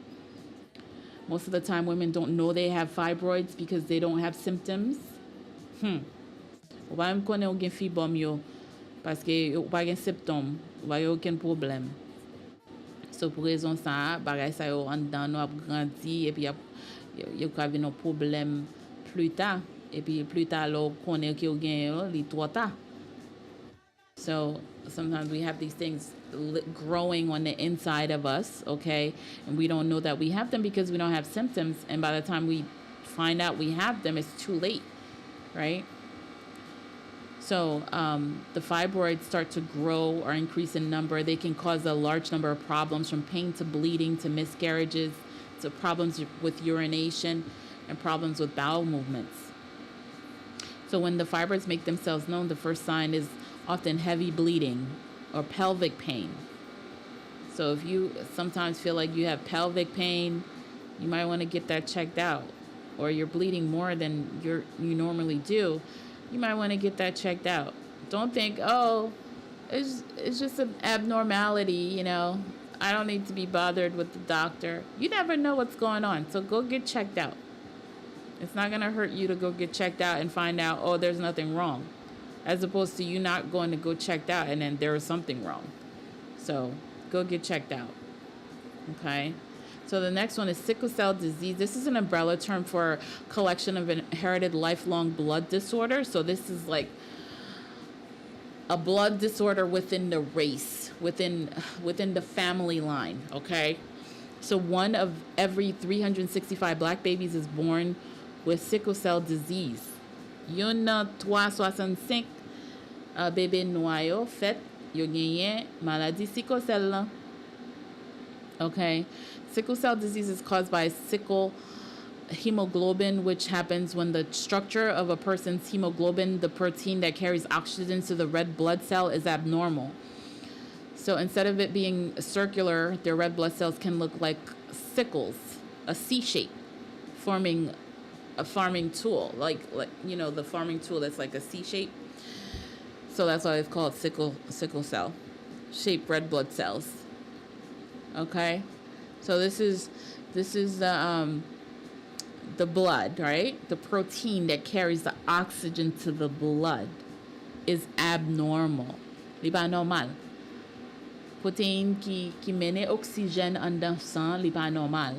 Most of the time women don't know they have fibroids because they don't have symptoms. Ou ba m konen ou gen fibom yo paske ou pa gen symptom, ou ba yo ken problem. So pour raison ça, bagay sa yo an dan nou ap grandi, et puis yo ka vin nou problem plus tard, et puis plus tard lo konen ki yo gen yo li trop tard. So sometimes we have these things growing on the inside of us, okay? And we don't know that we have them because we don't have symptoms. And by the time we find out we have them, it's too late, right? So the fibroids start to grow or increase in number. They can cause a large number of problems, from pain to bleeding to miscarriages to problems with urination and problems with bowel movements. So when the fibroids make themselves known, the first sign is often heavy bleeding or pelvic pain. So if you sometimes feel like you have pelvic pain, you might want to get that checked out. Or you're bleeding more than you normally do, you might want to get that checked out. Don't think, oh, it's just an abnormality, I don't need to be bothered with the doctor. You never know what's going on, so go get checked out. It's not going to hurt you to go get checked out and find out, oh, there's nothing wrong, as opposed to you not going to go checked out and then there is something wrong. So go get checked out, okay? So the next one is sickle cell disease. This is an umbrella term for a collection of inherited lifelong blood disorders. So this is like a blood disorder within the race, within the family line, okay? So 1 of every 365 black babies is born with sickle cell disease. Yon nan 365 bébé noir yo fait yo genyen maladie sickle cell lan. Okay? Sickle cell disease is caused by sickle hemoglobin, which happens when the structure of a person's hemoglobin, the protein that carries oxygen to the red blood cell, is abnormal. So instead of it being circular, their red blood cells can look like sickles, a C shape, forming a farming tool, like you know, the farming tool that's like a C shape. So that's why it's called sickle cell shaped red blood cells. Okay, so this is the blood, right? The protein that carries the oxygen to the blood is abnormal. Li pas normal. Protéine qui mène oxygène en dans sang, li pas normal.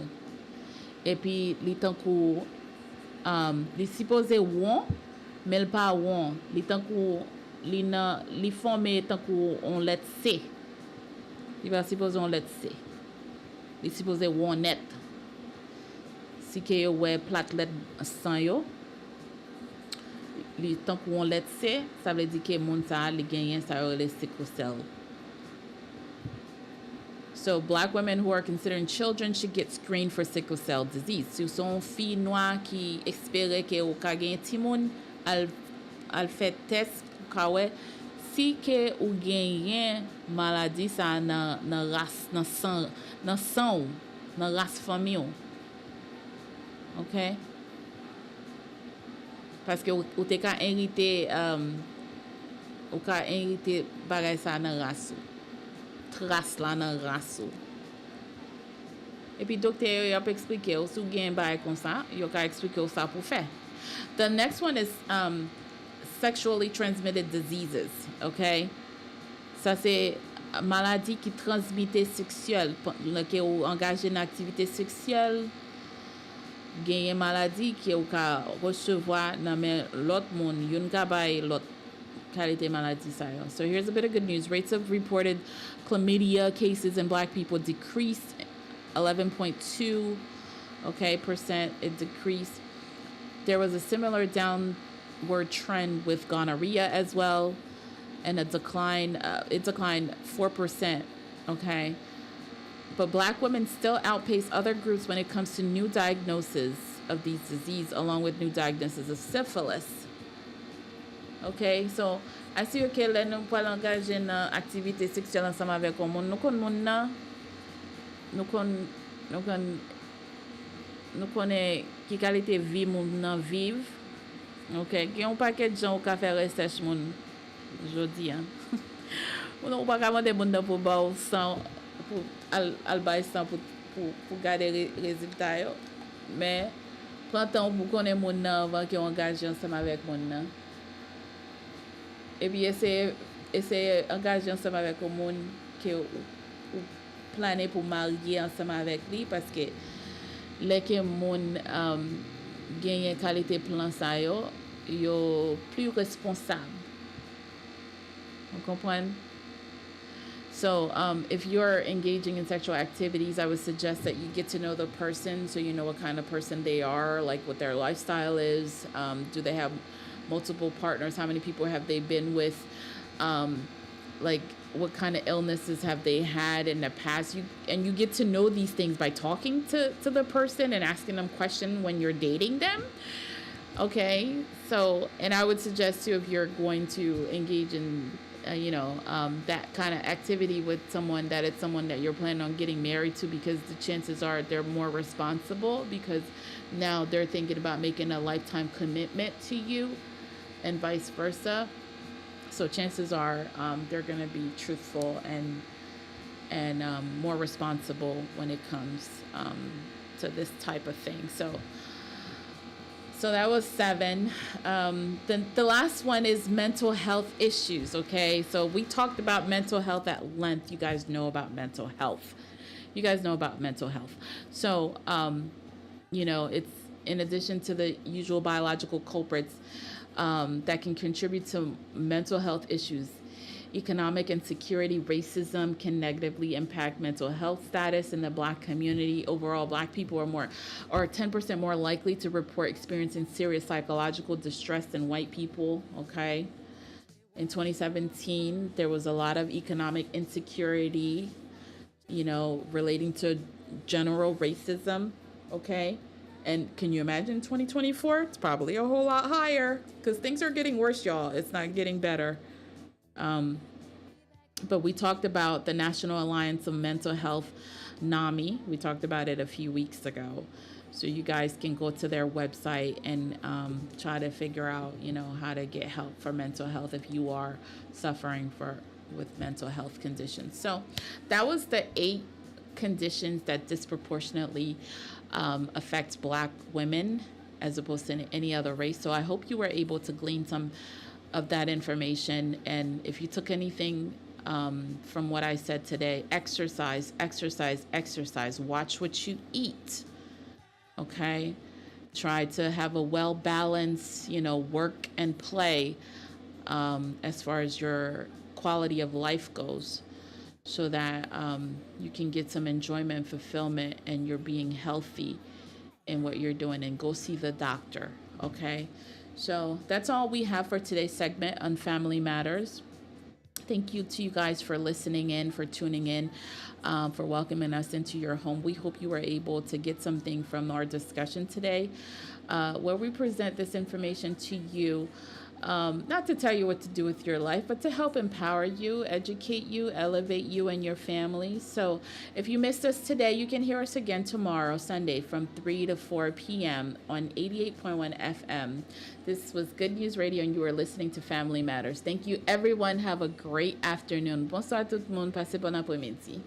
Et puis li tan kou li supposé won, mais li pas won. Li tan kou li formé tan kou on let C. Li pas supposé on let C. Li supposé won net. Si ke yo wè platelet sang yo, li tan kou on let C, ça veut dire que moun sa li genyen sa yo le sickle cell. So black women who are considered children should get screened for sickle cell disease. Si son fille noire qui espère que ou ka gen timoun, al fait test pou ka wè si ke ou genyen maladie sa nan race, nan sang ou, nan race famille ou. OK? Parce que ou te ka hérité bagay sa nan race ou. Trace la nan race ou. Et puis docteur yo ap explique ou sou gen bagay kon sa, yo ka explique ou sa pou fè. The next one is sexually transmitted diseases, okay? Ça c'est maladie qui transmité sexuelle, que ou engagé dans activité sexuelle, genye maladie qui ou ka recevoir nan men l'autre monde, yon ka bay l'autre qualité maladie sa yo. So here's a bit of good news. Rates of reported chlamydia cases in black people decreased 11.2%. It decreased. There was a similar downward trend with gonorrhea as well, and it declined 4%. Okay. But black women still outpace other groups when it comes to new diagnoses of these diseases, along with new diagnoses of syphilis. Okay, so asyo ke lè nou pa l'engaje nan aktivite seksuel ansama avek ou moun, nou kon moun nan, nou konè ki kalite vi moun nan viv. Ok, gen yon paket jan ou ka fè research moun jodi. Ou pa ka mande moun nan pou ba ou san, pou al bay san pou gade rezultat yo. Men, prantan ou pou konè moun nan avan ki yon engaje ansama avek moun nan. Et puis essayer engager ensemble avec un monde que ou planer pour marier ensemble avec lui, parce que les que monde gagne qualité plan ça yo plus responsable. Vous comprenez? So if you're engaging in sexual activities, I would suggest that you get to know the person, so you know what kind of person they are, like what their lifestyle is. Do they have multiple partners? How many people have they been with? Like what kind of illnesses have they had in the past? You get to know these things by talking to the person and asking them questions when you're dating them. Okay, so, and I would suggest too, if you're going to engage in that kind of activity with someone, that it's someone that you're planning on getting married to, because the chances are they're more responsible, because now they're thinking about making a lifetime commitment to you, and vice versa. So chances are they're going to be truthful and more responsible when it comes to this type of thing. So that was 7. The last one is mental health issues, okay? So we talked about mental health at length. You guys know about mental health. So, it's in addition to the usual biological culprits that can contribute to mental health issues. Economic insecurity, racism can negatively impact mental health status in the Black community. Overall, Black people are 10% more likely to report experiencing serious psychological distress than white people. Okay. In 2017, there was a lot of economic insecurity, relating to general racism. Okay. And can you imagine 2024? It's probably a whole lot higher because things are getting worse, y'all. It's not getting better. But we talked about the National Alliance of Mental Health, NAMI. We talked about it a few weeks ago. So you guys can go to their website and try to figure out, how to get help for mental health if you are suffering with mental health conditions. So that was the 8 conditions that disproportionately affect Black women as opposed to any other race. So I hope you were able to glean some of that information. And if you took anything from what I said today, exercise. Watch what you eat. Okay? Try to have a well-balanced, work and play as far as your quality of life goes, so that you can get some enjoyment, fulfillment, and you're being healthy in what you're doing. And go see the doctor. Okay? So that's all we have for today's segment on Family Matters. Thank you to you guys for listening in, for tuning in, for welcoming us into your home. We hope you were able to get something from our discussion today, where we present this information to you, not to tell you what to do with your life, but to help empower you, educate you, elevate you and your family. So if you missed us today, you can hear us again tomorrow, Sunday, from 3 to 4 p.m. on 88.1 FM. This was Good News Radio, and you are listening to Family Matters. Thank you, everyone. Have a great afternoon. Bonsoir tout le monde. Passez bon après-midi.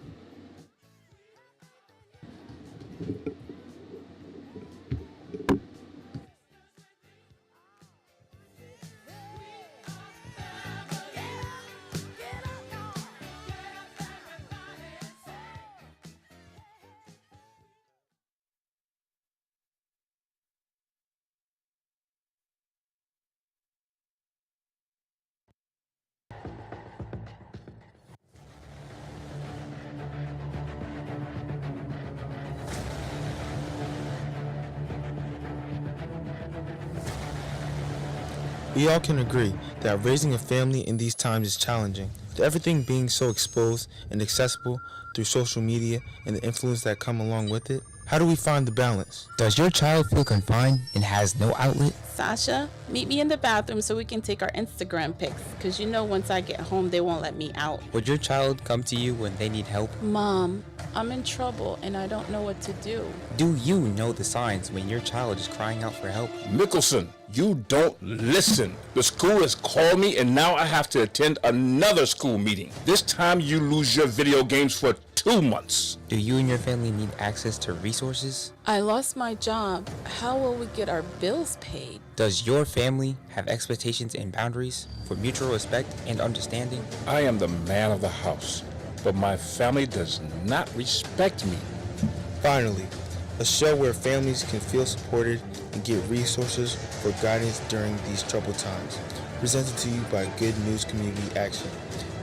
We all can agree that raising a family in these times is challenging. With everything being so exposed and accessible through social media and the influence that come along with it, how do we find the balance? Does your child feel confined and has no outlet? Sasha, meet me in the bathroom so we can take our Instagram pics, because once I get home, they won't let me out. Would your child come to you when they need help? Mom, I'm in trouble and I don't know what to do. Do you know the signs when your child is crying out for help? Mickelson, you don't listen. The school has called me and now I have to attend another school meeting. This time you lose your video games for 2 months. Do you and your family need access to resources? I lost my job. How will we get our bills paid? Does your family have expectations and boundaries for mutual respect and understanding? I am the man of the house, but my family does not respect me. Finally, a show where families can feel supported and get resources for guidance during these troubled times. Presented to you by Good News Community Action.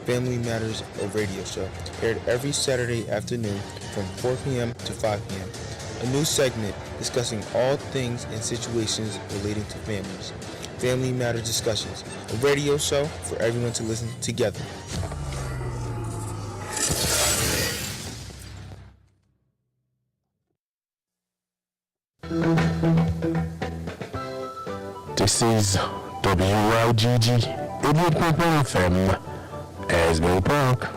Family Matters, a radio show, aired every Saturday afternoon from 4 p.m. to 5 p.m. A new segment discussing all things and situations relating to families. Family Matters Discussions, a radio show for everyone to listen together. This is WLGG 88.1 FM, Asbury Park.